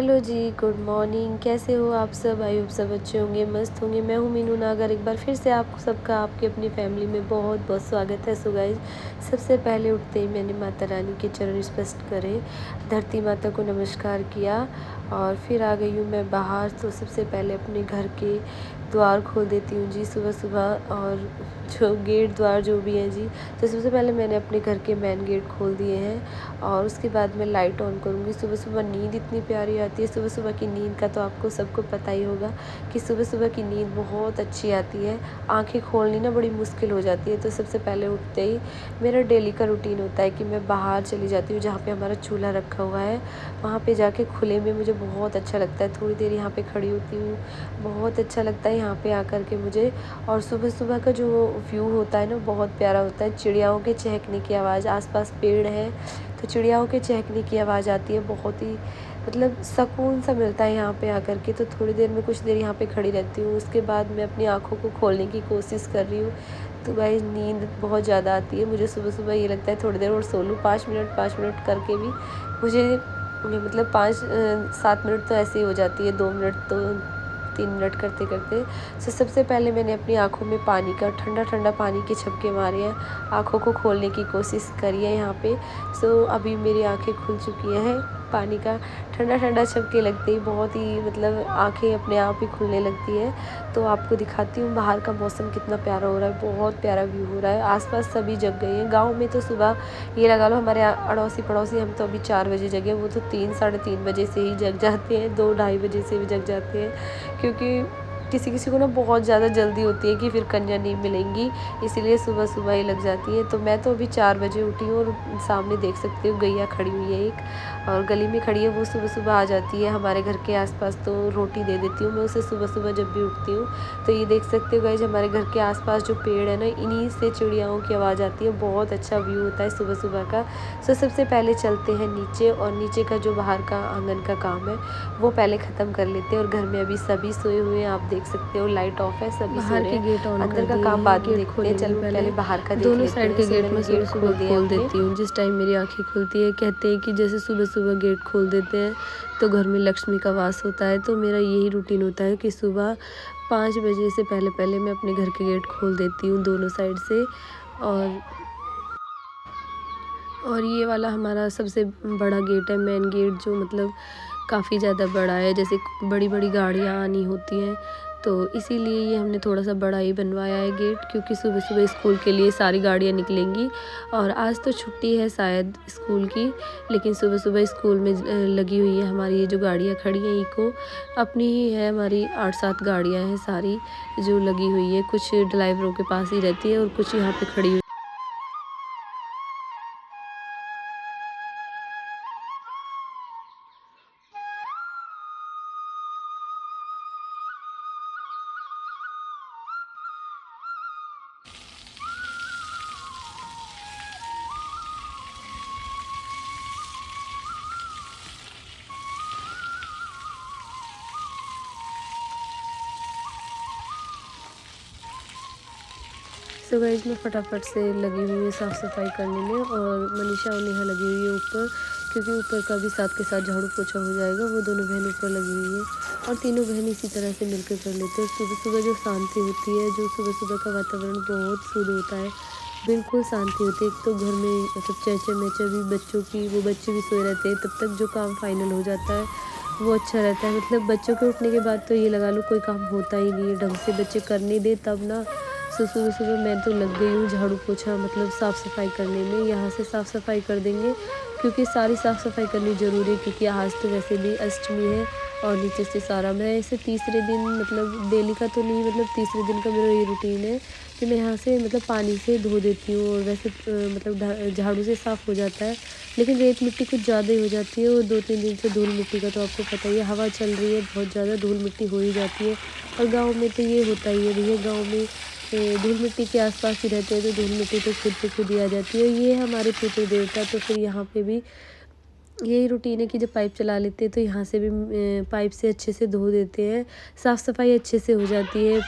Hello जी, good morning. कैसे हो आप सब? आई होप सब अच्छे होंगे, मस्त होंगे। मैं हूँ मीनू नागर। एक बार फिर से आप सबका आपकी अपनी फैमिली में बहुत बहुत स्वागत है। सो गाइस, सबसे पहले उठते ही मैंने माता रानी के चरण स्पर्श करे, धरती माता को नमस्कार किया और फिर आ गई हूँ मैं बाहर। तो सबसे पहले अपने घर के द्वार खोल देती हूँ जी सुबह सुबह, और जो गेट द्वार जो भी हैं जी। तो सबसे पहले मैंने अपने घर के मेन गेट खोल दिए हैं और उसके बाद मैं लाइट ऑन करूँगी। सुबह सुबह नींद इतनी प्यारी आती है। सुबह सुबह की नींद का तो आपको सबको पता ही होगा कि सुबह सुबह की नींद बहुत अच्छी आती है। आंखें खोलनी ना बड़ी मुश्किल हो जाती है। तो सबसे पहले उठते ही मेरा डेली का रूटीन होता है कि मैं बाहर चली जाती हूँ, जहाँ पे हमारा चूल्हा रखा हुआ है। वहाँ पे जाके खुले में मुझे बहुत अच्छा लगता है। थोड़ी देर यहाँ पे खड़ी होती हूँ, बहुत अच्छा लगता है यहाँ पे आकर के मुझे। और सुबह सुबह का जो व्यू होता है ना, बहुत प्यारा होता है। चिड़ियाओं के चहकने की आवाज़, आसपास पेड़ हैं तो चिड़ियाओं के चहकने की आवाज़ आती है। बहुत ही मतलब सुकून सा मिलता है यहाँ पे आकर के। तो थोड़ी देर में कुछ देर यहाँ पे खड़ी रहती हूँ। उसके बाद मैं अपनी आँखों को खोलने की कोशिश कर रही हूँ। तो भाई नींद बहुत ज़्यादा आती है मुझे सुबह सुबह। ये लगता है थोड़ी देर और सो लूँ, 5 मिनट करके भी मुझे मतलब 5-7 मिनट तो ऐसे ही हो जाती है, 2 मिनट तो 3 मिनट करते करते। सबसे पहले मैंने अपनी आँखों में पानी का ठंडा ठंडा पानी के झपके मारे हैं, आँखों को खोलने की कोशिश करी है यहाँ पे। अभी मेरी आँखें खुल चुकी हैं। पानी का ठंडा ठंडा झपके लगते ही बहुत ही मतलब आँखें अपने आप ही खुलने लगती है। तो आपको दिखाती हूँ बाहर का मौसम कितना प्यारा हो रहा है, बहुत प्यारा व्यू हो रहा है। आसपास सभी जग गए हैं। गांव में तो सुबह ये लगा लो हमारे अड़ोसी पड़ोसी, हम तो अभी 4 बजे जगे, वो तो 3-3:30 बजे से ही जग जाते हैं, 2-2:30 बजे से भी जग जाते हैं। क्योंकि किसी किसी को ना बहुत ज़्यादा जल्दी होती है कि फिर कन्या नहीं मिलेंगी, इसीलिए सुबह सुबह ही लग जाती है। तो मैं तो अभी 4 बजे उठी हूँ और सामने देख सकते हो गैया खड़ी हुई है एक, और गली में खड़ी है। वो सुबह सुबह आ जाती है हमारे घर के आसपास, तो रोटी दे देती हूँ मैं उसे सुबह सुबह जब भी उठती हूँ। तो ये देख सकते हो गाइस, हमारे घर के आसपास जो पेड़ है ना, इन्हीं से चिड़ियाओं की आवाज़ आती है। बहुत अच्छा व्यू होता है सुबह सुबह का। सबसे पहले चलते हैं नीचे, और नीचे का जो बाहर का आंगन का काम है वो पहले ख़त्म कर लेते हैं। और घर में अभी सभी सोए हुए हैं, आप देख सकते हो लाइट ऑफ है, सभी सो बाहर रहे के हैं। गेट ऑन कर अंदर का दिए काम हैं। बाद में गेट देखते हैं। खोलेंगे चलो पहले बाहर का देख दोनों लेते साइड हैं। के गेट मैंने मैं सुबह गेट सुबह खोल दिया खोल अपने। देती हूँ। जिस टाइम मेरी आंखें खुलती है, कहते हैं कि जैसे सुबह सुबह गेट खोल देते हैं तो घर में लक्ष्मी का वास होता है। तो मेरा यही रूटीन होता है कि सुबह 5 बजे से पहले पहले मैं अपने घर के गेट खोल देती हूँ दोनों साइड से। और ये वाला हमारा सबसे बड़ा गेट है, मेन गेट, जो मतलब काफ़ी ज़्यादा बड़ा है। जैसे बड़ी बड़ी गाड़ियाँ आनी होती हैं तो इसीलिए ये हमने थोड़ा सा बड़ा ही बनवाया है गेट, क्योंकि सुबह सुबह स्कूल के लिए सारी गाड़ियाँ निकलेंगी। और आज तो छुट्टी है शायद स्कूल की, लेकिन सुबह सुबह स्कूल में लगी हुई है हमारी ये जो गाड़ियाँ खड़ी हैं, इको अपनी ही है। हमारी 8-7 गाड़ियाँ हैं सारी जो लगी हुई है। कुछ ड्राइवरों के पास ही रहती है और कुछ यहाँ पे खड़ी हुई। गाइस, मैं फटाफट से लगी हुई है साफ़ सफाई करने में, और मनीषा और नेहा लगी हुई है ऊपर, क्योंकि ऊपर का भी साथ के साथ झाड़ू पोछा हो जाएगा। वो दोनों बहन ऊपर लगी हुई है और तीनों बहन इसी तरह से मिलकर कर लेते हैं। सुबह सुबह जो शांति होती है, जो सुबह सुबह का वातावरण बहुत शुद्ध होता है, बिल्कुल शांति होती है। एक तो घर में मतलब चहचह मैचह भी बच्चों की, वो बच्चे भी सोए रहते हैं, तब तक जो काम फाइनल हो जाता है वो अच्छा रहता है। मतलब बच्चों के उठने के बाद तो ये लगा लो कोई काम होता ही नहीं है ढंग से, बच्चे करने दे तब ना। सुबह सुबह मैं तो लग गई हूँ झाड़ू पोछा मतलब साफ़ सफाई करने में। यहाँ से साफ़ सफाई कर देंगे, क्योंकि सारी साफ़ सफाई करनी ज़रूरी है, क्योंकि आज तो वैसे भी अष्टमी है। और नीचे से सारा मैं ऐसे तीसरे दिन मतलब डेली का तो नहीं, मतलब तीसरे दिन का मेरा ये रूटीन है कि मैं यहाँ से मतलब पानी से धो देती हूँ, और वैसे मतलब झाड़ू से साफ़ हो जाता है। लेकिन रेत मिट्टी कुछ ज़्यादा ही हो जाती है, और 2-3 दिन से धूल मिट्टी का तो आपको पता ही है, हवा चल रही है, बहुत ज़्यादा धूल मिट्टी हो ही जाती है। और गाँव में तो ये होता ही है भैया, गाँव में धूल मिट्टी के आसपास ही रहते हैं, तो धूल मिट्टी तो खुद पे खुद ही आ जाती है। ये हमारे पितृ देवता, तो फिर यहाँ पे भी यही रूटीन है कि जब पाइप चला लेते हैं तो यहाँ से भी पाइप से अच्छे से धो देते हैं, साफ़ सफाई अच्छे से हो जाती है।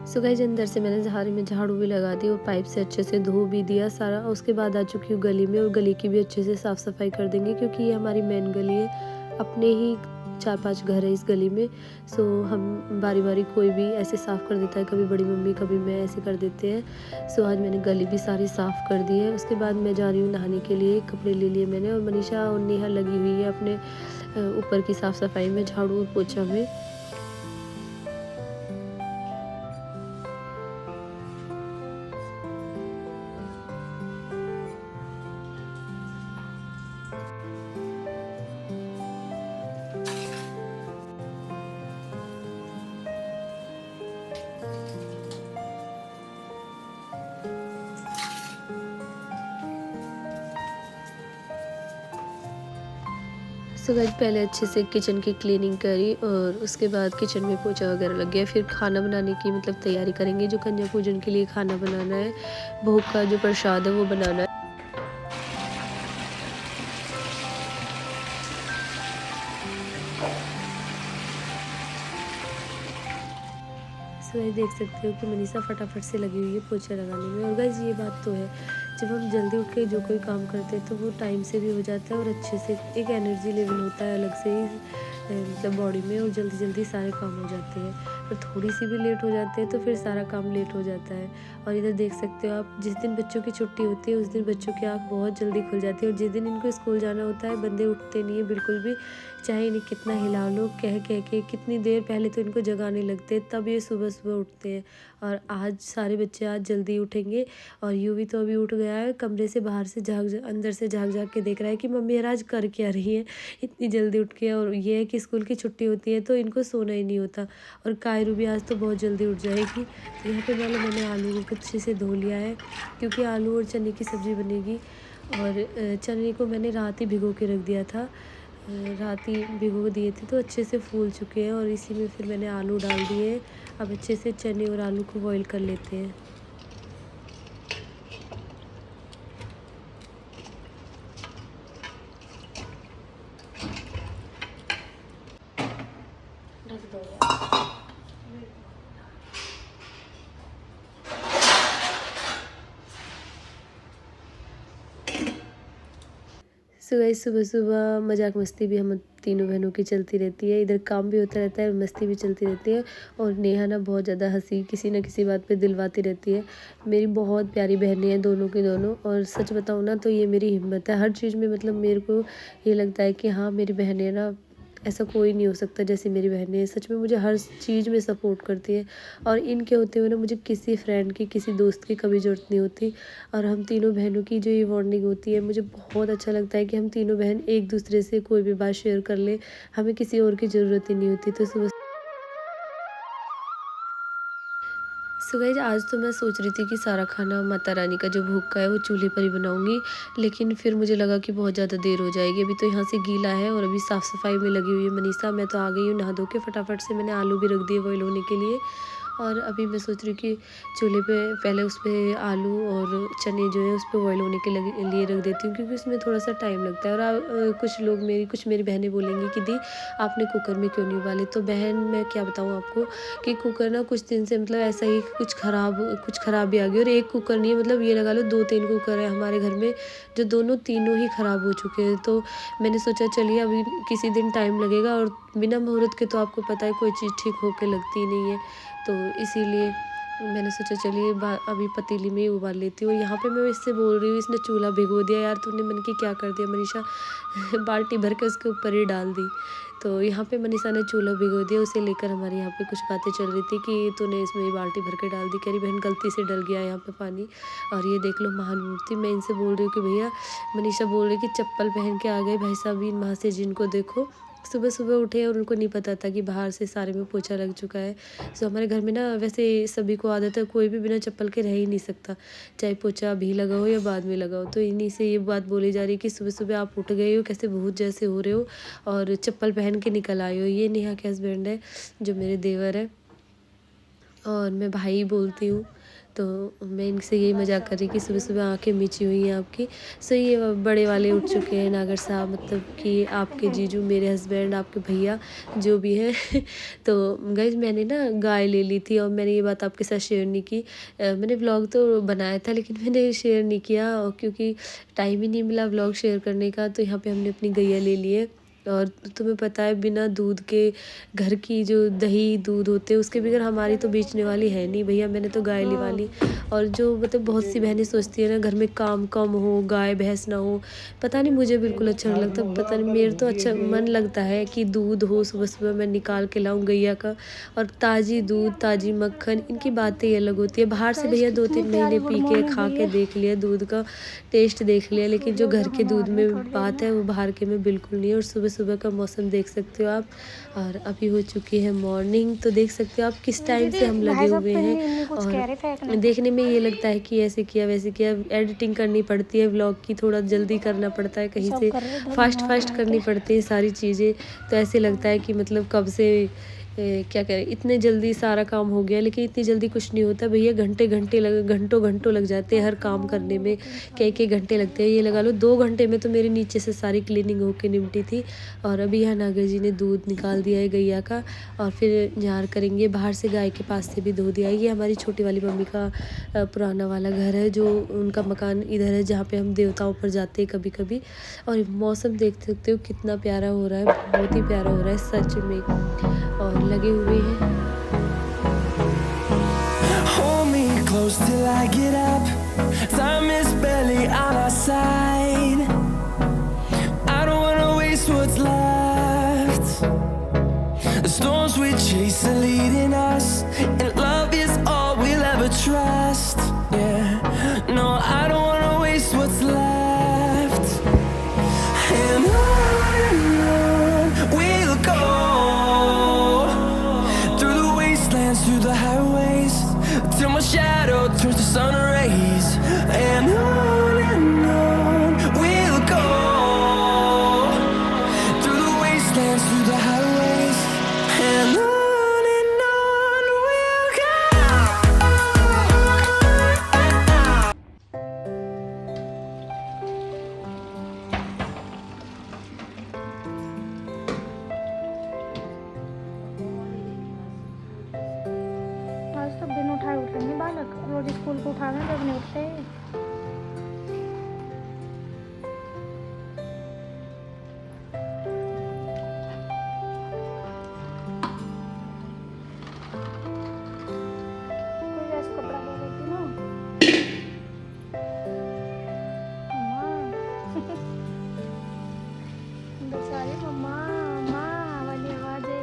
सो गाइस अंदर से मैंने झाड़ी में झाड़ू भी लगा दी और पाइप से अच्छे से धो भी दिया सारा। उसके बाद आ चुकी हूँ गली में और गली की भी अच्छे से साफ़ सफाई कर देंगे क्योंकि ये हमारी मेन गली है। अपने ही 4-5 घर है इस गली में। सो हम बारी बारी कोई भी ऐसे साफ़ कर देता है, कभी बड़ी मम्मी कभी मैं ऐसे कर देते हैं। सो आज मैंने गली भी सारी साफ़ कर दी है। उसके बाद मैं जा रही हूँ नहाने के लिए। कपड़े ले लिए मैंने और मनीषा और नेहा लगी हुई है अपने ऊपर की साफ़ सफाई में, झाड़ू और पोछा में। सो गाइस पहले अच्छे से किचन की क्लीनिंग करी और उसके बाद किचन में पोछा वगैरह लग गया। फिर खाना बनाने की मतलब तैयारी करेंगे। जो कन्या पूजन के लिए खाना बनाना है, भोग का जो प्रसाद है वो बनाना है। सो ये देख सकते हो कि मनीषा फटाफट से लगी हुई है पोछा लगाने में। और गाइस ये बात तो है, जब हम जल्दी उठ के जो कोई काम करते हैं तो वो टाइम से भी हो जाता है और अच्छे से एक एनर्जी लेवल होता है अलग से ही मतलब बॉडी में, और जल्दी जल्दी सारे काम हो जाते हैं। और थोड़ी सी भी लेट हो जाते हैं तो फिर सारा काम लेट हो जाता है। और इधर देख सकते हो आप, जिस दिन बच्चों की छुट्टी होती है उस दिन बच्चों की आँख बहुत जल्दी खुल जाती है और जिस दिन इनको स्कूल जाना होता है बंदे उठते नहीं है बिल्कुल भी। चाहे इन्हें कितना हिला लो, कह कह के कितनी देर पहले तो इनको जगाने लगते हैं तब ये सुबह सुबह उठते हैं। और आज सारे बच्चे आज जल्दी उठेंगे। और यूँ भी तो अभी उठ गया है, कमरे से बाहर से अंदर से झाँक झाँक के देख रहा है कि मम्मी यार आज कर क्या रही है इतनी जल्दी उठ के। और ये है कि स्कूल की छुट्टी होती है तो इनको सोना ही नहीं होता। और कायरू भी आज तो बहुत जल्दी उठ जाएगी। तो यहाँ पे मैंने आलू को अच्छे से धो लिया है क्योंकि आलू और चने की सब्ज़ी बनेगी। और चने को मैंने रात ही भिगो के रख दिया था, रात ही भिगो दिए थे तो अच्छे से फूल चुके हैं। और इसी में फिर मैंने आलू डाल दिए। अब अच्छे से चने और आलू को बॉईल कर लेते हैं। ढक दो यार। सो गाइस सुबह सुबह मजाक मस्ती भी हम तीनों बहनों की चलती रहती है। इधर काम भी होता रहता है, मस्ती भी चलती रहती है। और नेहा ना बहुत ज़्यादा हंसी किसी न किसी बात पे दिलवाती रहती है। मेरी बहुत प्यारी बहनें हैं दोनों की दोनों। और सच बताऊँ ना तो ये मेरी हिम्मत है हर चीज़ में। मतलब मेरे को ये लगता है कि हाँ मेरी बहनें ना, ऐसा कोई नहीं हो सकता जैसे मेरी बहनें। सच में मुझे हर चीज़ में सपोर्ट करती है। और इनके होते हुए ना मुझे किसी फ्रेंड की, किसी दोस्त की कभी ज़रूरत नहीं होती। और हम तीनों बहनों की जो ये बॉन्डिंग होती है, मुझे बहुत अच्छा लगता है कि हम तीनों बहन एक दूसरे से कोई भी बात शेयर कर ले, हमें किसी और की ज़रूरत ही नहीं होती। तो सुबह सो गाइस आज तो मैं सोच रही थी कि सारा खाना माता रानी का जो भोग का है वो चूल्हे पर ही बनाऊंगी, लेकिन फिर मुझे लगा कि बहुत ज़्यादा देर हो जाएगी। अभी तो यहाँ से गीला है और अभी साफ़ सफाई में लगी हुई है मनीषा। मैं तो आ गई हूँ नहा धो के, फटाफट से मैंने आलू भी रख दिए बॉईल होने के लिए। और अभी मैं सोच रही हूँ कि चूल्हे पे पहले उस पर आलू और चने जो है उस पर बॉईल होने के लिए रख देती हूँ क्योंकि उसमें थोड़ा सा टाइम लगता है। और कुछ मेरी बहनें बोलेंगी कि दी आपने कुकर में क्यों नहीं उबाले। तो बहन मैं क्या बताऊँ आपको कि कुकर ना कुछ दिन से मतलब ऐसा ही कुछ ख़राबी आ गई। और एक कुकर नहीं है, मतलब ये लगा लो 2-3 कुकर है हमारे घर में जो दोनों तीनों ही ख़राब हो चुके हैं। तो मैंने सोचा चलिए अभी किसी दिन टाइम लगेगा और बिना मुहूर्त के तो आपको पता है कोई चीज़ ठीक होके लगती नहीं है। तो इसीलिए मैंने सोचा चलिए अभी पतीली में ही उबाल लेती हूँ। यहाँ पे मैं इससे बोल रही हूँ इसने चूल्हा भिगो दिया। यार तूने मन की क्या कर दिया मनीषा बाल्टी भर के उसके ऊपर ही डाल दी। तो यहाँ पे मनीषा ने चूल्हा भिगो दिया, उसे लेकर हमारे यहाँ पे कुछ बातें चल रही थी कि तूने इसमें ही बाल्टी भर के डाल दी। कह रही बहन गलती से डल गया यहाँ पे पानी। और ये देख लो महान मूर्ति। मैं इनसे बोल रही हूँ कि भैया, मनीषा बोल रही कि चप्पल पहन के आ गए भाई साहब इन महाशय जिनको देखो सुबह सुबह उठे और उनको नहीं पता था कि बाहर से सारे में पोछा लग चुका है। सो हमारे घर में ना वैसे सभी को आदत है, कोई भी बिना चप्पल के रह ही नहीं सकता, चाहे पोछा अभी लगा हो या बाद में लगा हो। तो इन्हीं से ये बात बोली जा रही है कि सुबह सुबह आप उठ गए हो, कैसे भूत जैसे हो रहे हो और चप्पल पहन के निकल आए हो। ये नेहा के हस्बैंड है जो मेरे देवर है और मैं भाई बोलती हूँ। तो मैं इनसे यही मजाक कर रही कि सुबह सुबह आंखें मिची हुई हैं आपकी। सो ये बड़े वाले उठ चुके हैं नागर साहब, मतलब कि आपके जीजू, मेरे हस्बैंड, आपके भैया जो भी हैं। तो गाइज मैंने ना गाय ले ली थी और मैंने ये बात आपके साथ शेयर नहीं की। मैंने व्लॉग तो बनाया था लेकिन मैंने शेयर नहीं किया क्योंकि टाइम ही नहीं मिला व्लॉग शेयर करने का। तो यहाँ पे हमने अपनी गैया ले ली है और तुम्हें पता है बिना दूध के घर की जो दही दूध होते हैं उसके बगैर हमारी तो बेचने वाली है नहीं भैया। मैंने तो गाय लिवा ली। और जो मतलब बहुत सी बहनें सोचती है ना घर में काम कम हो, गाय भैंस ना हो, पता नहीं मुझे बिल्कुल अच्छा नहीं लगता। पता नहीं, मेरे तो अच्छा मन लगता है कि दूध हो, सुबह सुबह मैं निकाल के लाऊं गैया का, और ताज़ी दूध ताज़ी मक्खन, इनकी बातें ही अलग होती है। बाहर से भैया 2-3 महीने पी के खा के देख लिया, दूध का टेस्ट देख लिया, लेकिन जो घर के दूध में बात है वो बाहर के में बिल्कुल नहीं है। और सुबह सुबह का मौसम देख सकते हो आप, और अभी हो चुकी है मॉर्निंग। तो देख सकते हो आप किस टाइम से हम लगे हुए हैं। और देखने में ये लगता है कि ऐसे किया वैसे किया, एडिटिंग करनी पड़ती है व्लॉग की, थोड़ा जल्दी करना पड़ता है, कहीं से फास्ट फास्ट करनी पड़ती है सारी चीज़ें। तो ऐसे लगता है कि मतलब कब से क्या करें, इतने जल्दी सारा काम हो गया, लेकिन इतनी जल्दी कुछ नहीं होता भैया। घंटों घंटों लग जाते हैं हर काम करने में, कई घंटे लगते हैं। ये लगा लो 2 घंटे में तो मेरे नीचे से सारी क्लीनिंग होके निपटी थी। और अभी यहाँ नागर जी ने दूध निकाल दिया है गैया का, और फिर न्यार करेंगे। बाहर से गाय के पास से भी धो दिया है। ये हमारी छोटी वाली मम्मी का पुराना वाला घर है, जो उनका मकान इधर है जहाँ पे हम देवताओं पर जाते हैं कभी कभी। और मौसम देख सकते हो कितना प्यारा हो रहा है, बहुत ही प्यारा हो रहा है सच में। और लगे हुए हैं। Hold me close till I get up. Time is barely on our side. I don't wanna waste what's left. The storms we chase are leading us, and love is all we'll ever trust. Yeah, no, I don't wanna waste what's left. And on we'll go, through the wastelands, through the highways, till my shadow turns to sun rays. And on we'll go, through the wastelands, through the highways. And on we'll go. आज तो बिन उठाए उठ रहे हैं बालक, रोज school को उठाना जब नहीं उठते। कोई ऐसा कपड़ा दे देती ना मम्मा। बेचारी मम्मा माँ वाली आवाजें।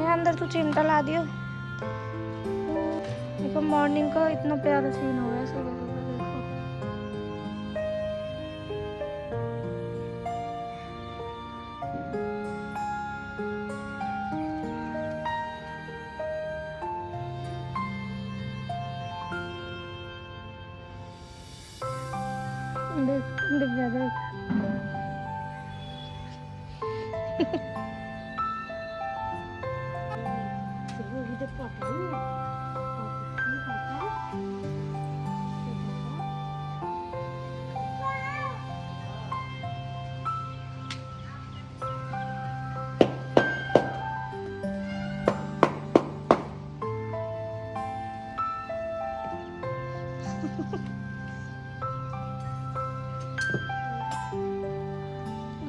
अंदर तो चिमटा ला दियो। देखो मॉर्निंग का इतना प्यारा सीन हो रहा है सुबह सुबह, देखो। देख दिव्या देख।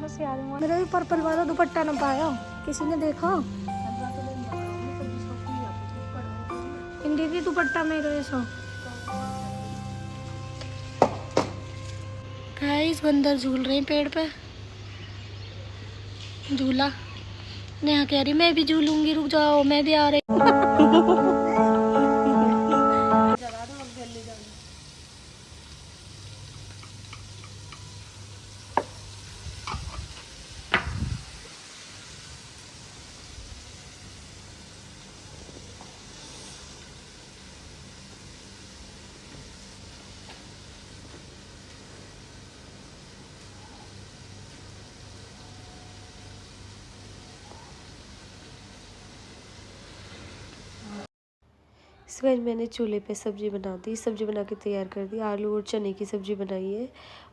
बस यार मेरा भी पर्पल वाला दुपट्टा ना पाया, किसी ने देखा? इंडी दुपट्टा मेरे सो। गाइस बंदर झूल रहे हैं पेड़ पे, झूला। नेहा कह रही मैं भी झूलूंगी, रुक जाओ मैं भी आ रही। सो गाइस मैंने चूल्हे पे सब्ज़ी बना दी, सब्ज़ी बना के तैयार कर दी। आलू और चने की सब्ज़ी बनाई है।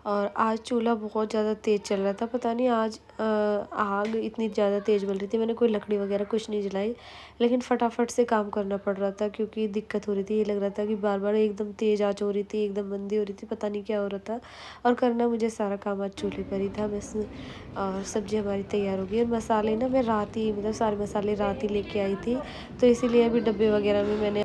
और आज चूल्हा बहुत ज़्यादा तेज़ चल रहा था, पता नहीं आज आग इतनी ज़्यादा तेज़ बल रही थी। मैंने कोई लकड़ी वगैरह कुछ नहीं जलाई, लेकिन फटाफट से काम करना पड़ रहा था क्योंकि दिक्कत हो रही थी। ये लग रहा था कि बार बार एकदम तेज़ आँच हो रही थी, एकदम मंदी हो रही थी, पता नहीं क्या हो रहा था। और करना मुझे सारा काम आज चूल्हे पर ही था बस। और सब्ज़ी हमारी तैयार हो गई। और मसाले ना मैं रात ही, मतलब सारे मसाले रात ही लेके आई थी, तो इसीलिए अभी डब्बे वगैरह में मैंने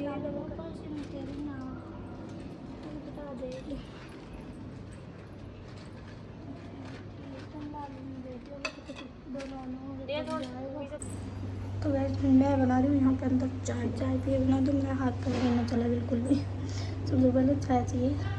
तो वैसे मैं बना रही हूँ यहाँ पे अंदर चाय पिए बना दूँ। मेरा हाथ पैर नहीं चला बिल्कुल भी। सबसे पहले चाय चाहिए।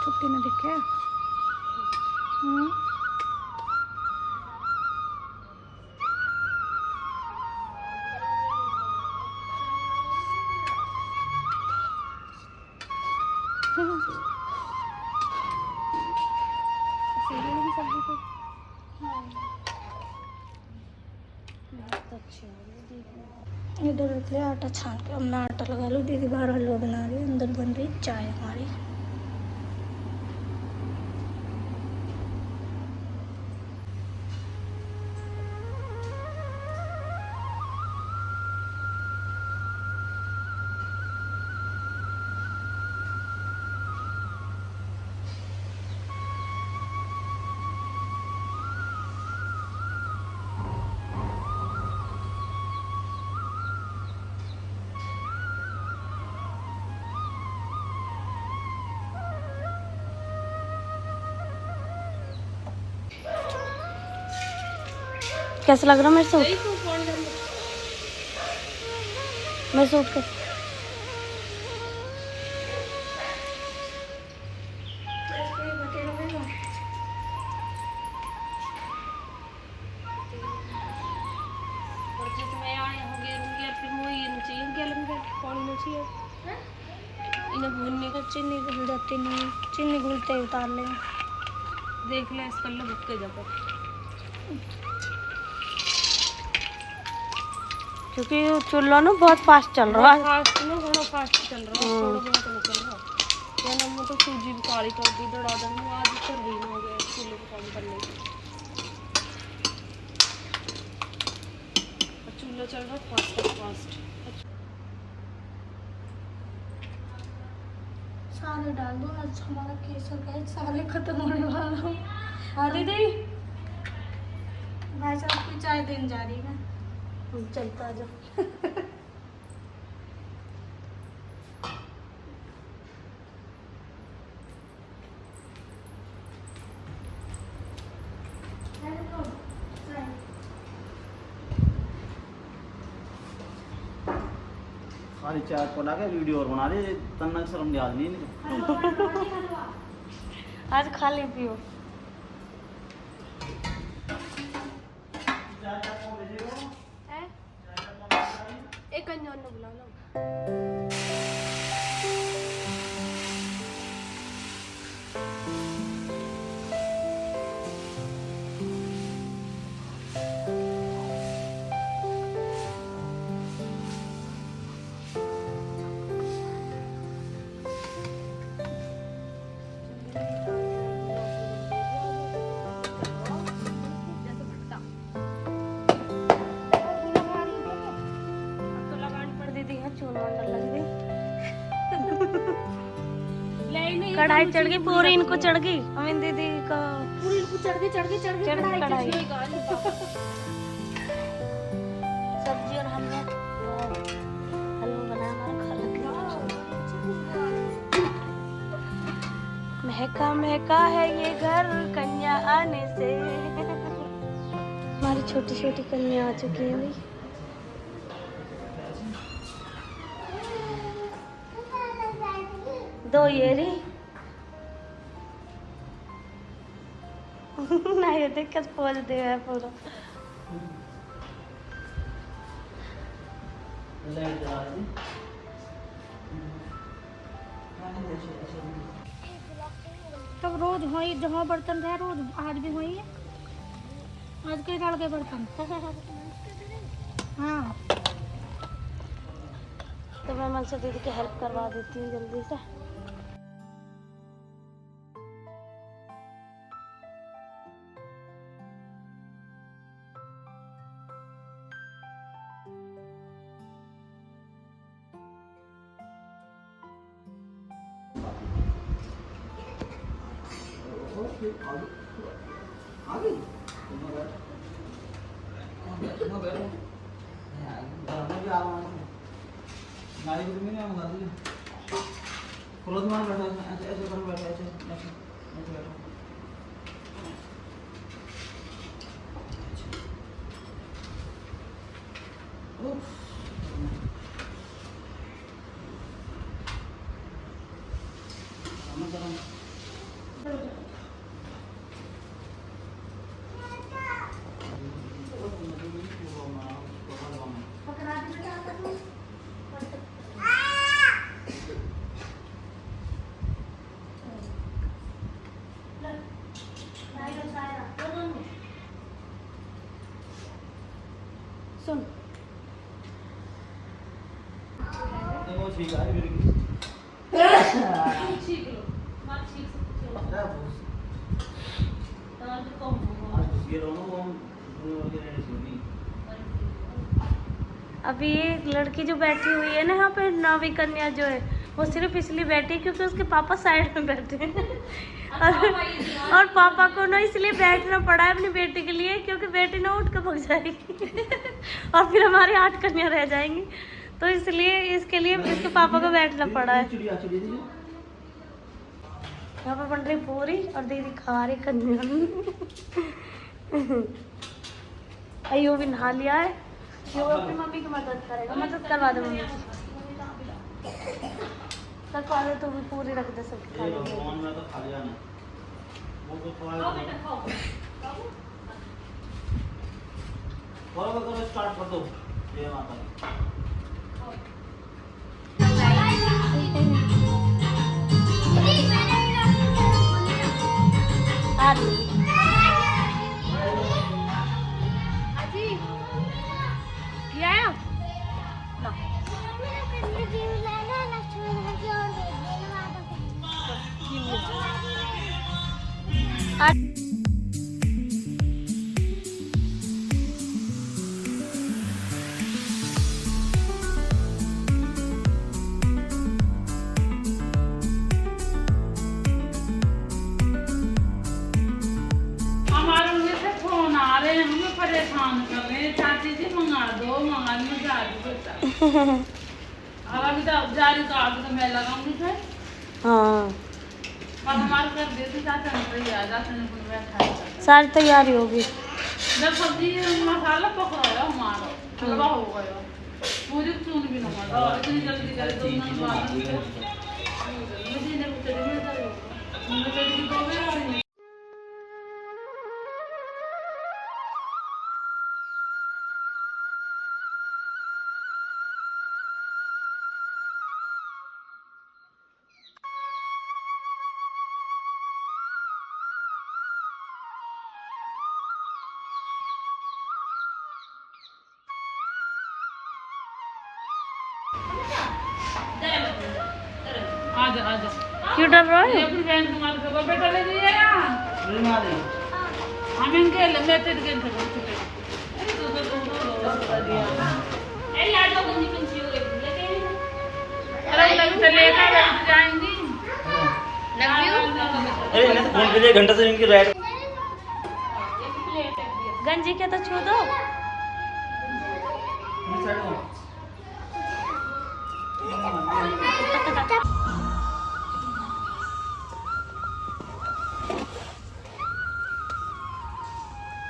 छुट्टी में दिखे इधर रख लिया आटा छान के। अब मैं आटा लगा लूँ। दीदी बाहर हलवा बना रही है, अंदर बन रही चाय हमारी। कैसा लग रहा मेरे सूट? मेरे सूट का चीनी घुल जाती नहीं, चीनी घुलते ही उतार ले। देख ले इस कल्लो बुक के जाकर, क्योंकि चूल्हा ना बहुत फास्ट चल रहा है। फास्ट ना थोड़ा फास्ट चल रहा है, थोड़ा बहुत नहीं चल रहा। क्या नाम है, तो सूजी भी काली कर दी दड़ा दन आज कर रही हो गया चूल्हे को काम करने की। चूल्हा चल रहा फास्ट फास्ट। सारे डाल दो, आज हमारा केसर का सारे खत्म होने वाला हो। हाँ दीदी, भाई साहब की चाय देने जा रही है। चलता आ जाओ। खाली चाय पड़ा के वीडियो और बना दे, तन्ना शर्म याद नहीं। आज खाली पियो। एक अन्य बुला लो। चून मंडल लग रही कढ़ाई चढ़ गई पूरी, इनको चढ़ गई अमीन दीदी का पूरी, इनको चढ़ गई कढ़ाई। सब्जी और हलवा बना महका महका है ये घर कन्या आने से। हमारी छोटी छोटी कन्या आ चुकी है भाई। दो ये रही ना, ये देख के पोज दे है पूरा। तब रोज होई जहाँ बर्तन रहे रोज, आज भी होई है, आज के डाल के बर्तन। हाँ तो मैं मनसा दीदी की हेल्प करवा देती हूँ जल्दी से। सुन अभी ये लड़की जो बैठी हुई है ना यहाँ पे, नवी कन्या जो है, वो सिर्फ इसलिए बैठी क्योंकि उसके पापा साइड में बैठे हैं। और पापा को ना इसलिए बैठना पड़ा है अपनी बेटी के लिए, क्योंकि बेटी ना उठ कर भग जाएगी और फिर हमारी 8 कन्या रह जाएंगी, तो इसलिए इसके लिए इसके पापा को बैठना पड़ा है। यहाँ पर बन रही पूरी और दीदी खा रही कन्या। अयो भी नहा लिया है, ये अपनी मम्मी की मदद करेगा, मदद करवा दो मम्मी की, करवा दो। तो भी पूरी रख दे सबके खाने के लिए। स्टार्ट कर दो। जय माता परेशान कर रहे हैं, चाची जी मंगा दो, मंगा दो, जा दो। अब अभी तो जारी का आगे तो मैं लगाऊंगी फिर। हाँ और हमारे कर देती चाचा ने तैयार, चाचा ने कुछ बैठा है, सारी तैयारी होगी। जब सब्जी मसाला पकड़ा हमारा हलवा हो गया, पूरी चून भी ना मरा, इतनी जल्दी करे तो ना बात मुझे ने कुछ नहीं करेगा, मुझे जल्दी तो गया। आजा आजा, क्यों डर रहा है? अपनी बहन को मार के बेटा ले जाइए ना, हम इनके मैं तेरे के लेकर जाएंगी। फोन के लिए घंटे से इनकी रेड गंजी के तो छू दो।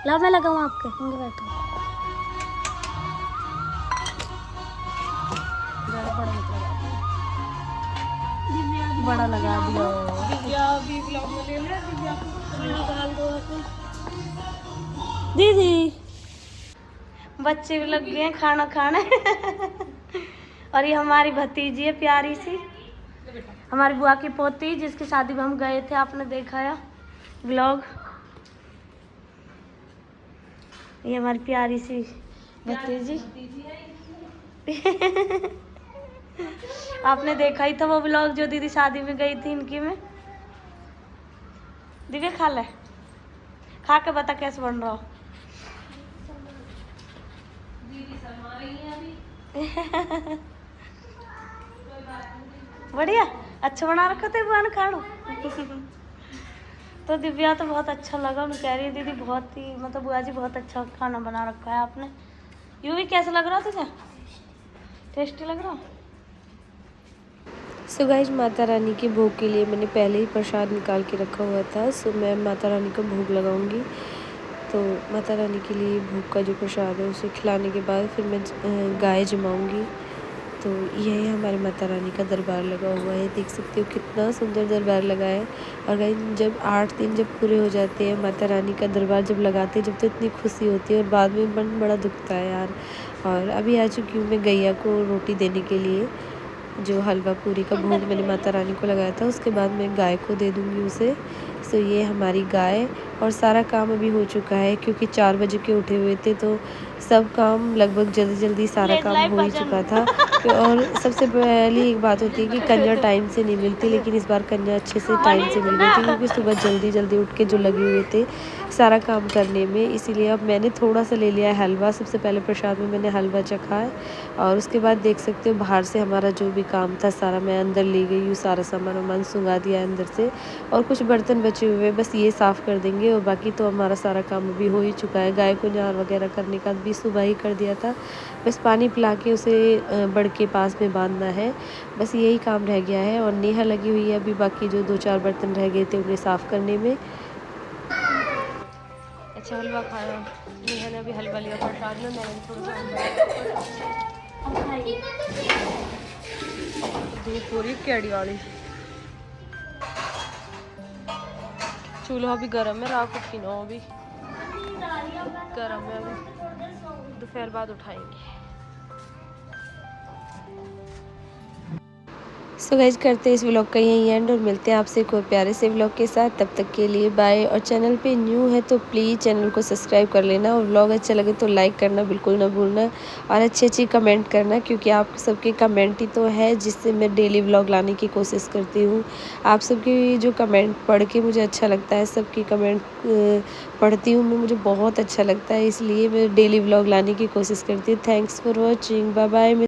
ला मैं लगाऊं आपके होंगे बैठो। बड़ा लगा दिया। दीदी बच्चे भी लग गए हैं खाना खाने। और ये हमारी भतीजी है प्यारी सी, हमारी बुआ की पोती जिसकी शादी में हम गए थे, आपने देखा है व्लॉग। ये हमारी प्यारी सी भतीजी। आपने देखा ही था वो व्लॉग जो दीदी शादी में गई थी इनकी में। दिव्या खा ले, खा के बता कैसे बन रहा हो। बढ़िया अच्छा बना रखा था बुआ ने खाना। तो दिव्या तो बहुत अच्छा लगा, उन्हें कह रही है दीदी बहुत ही मतलब बुआ जी बहुत अच्छा खाना बना रखा है आपने। यूं भी कैसा लग रहा तुझे? टेस्टी लग रहा? सो गाइस माता रानी के भोग के लिए मैंने पहले ही प्रसाद निकाल के रखा हुआ था। सो मैं माता रानी का भोग लगाऊंगी। तो माता रानी के लिए भोग का जो प्रसाद है उसे खिलाने के बाद फिर मैं गाय जमाऊंगी। तो यही हमारे माता रानी का दरबार लगा हुआ है, देख सकते हो कितना सुंदर दरबार लगा है। और गाइस जब 8 दिन जब पूरे हो जाते हैं माता रानी का दरबार जब लगाते हैं, जब तो इतनी खुशी होती है और बाद में मन बड़ा दुखता है यार। और अभी आ चुकी हूँ मैं गैया को रोटी देने के लिए। जो हलवा पूरी का भोग मैंने माता रानी को लगाया था उसके बाद मैं गाय को दे दूँगी उसे। सो ये हमारी गाय। और सारा काम अभी हो चुका है क्योंकि 4 बजे के उठे हुए थे, तो सब काम लगभग जल्दी जल्दी सारा काम हो ही चुका था। और सबसे पहली एक बात होती है कि कन्या टाइम से नहीं मिलती, लेकिन इस बार कन्या अच्छे से टाइम से मिल गई थी क्योंकि सुबह जल्दी जल्दी उठ के जो लगे हुए थे सारा काम करने में। इसीलिए अब मैंने थोड़ा सा ले लिया है हलवा। सबसे पहले प्रसाद में मैंने हलवा चखा है और उसके बाद देख सकते हो बाहर से हमारा जो भी काम था सारा मैं अंदर ले गई हूँ। सारा सामान वामान सुंगा दिया है अंदर से और कुछ बर्तन बचे हुए बस ये साफ़ कर देंगे और बाकी तो हमारा सारा काम अभी हो ही चुका है। गाय को न्यार वगैरह करने का भी सुबह ही कर दिया था, बस पानी पिला के उसे बड़ के पास में बांधना है, बस यही काम रह गया है। और नेहा लगी हुई है अभी बाकी जो 2-4 बर्तन रह गए थे उन्हें साफ़ करने में। अच्छा हलवा खाया, नेहा ने अभी हलवा लिया प्रसाद में, मैंने थोड़ा धूप पूरी केड़ी वाली। चूल्हा भी गर्म है, रात को पीना भी गर्म है, अभी दोपहर बाद उठाएंगे। सो गाइस करते हैं इस व्लॉग का यही एंड और मिलते हैं आपसे कोई प्यारे से व्लॉग के साथ। तब तक के लिए बाय। और चैनल पे न्यू है तो प्लीज़ चैनल को सब्सक्राइब कर लेना और व्लॉग अच्छा लगे तो लाइक करना बिल्कुल ना भूलना और अच्छी कमेंट करना, क्योंकि आप सबके कमेंट ही तो है जिससे मैं डेली व्लॉग लाने की कोशिश करती हूँ। आप सबकी जो कमेंट पढ़ के मुझे अच्छा लगता है, सबकी कमेंट पढ़ती हूँ मैं, मुझे बहुत अच्छा लगता है, इसलिए मैं डेली व्लॉग लाने की कोशिश करती हूँ। Thanks for watching, bye bye.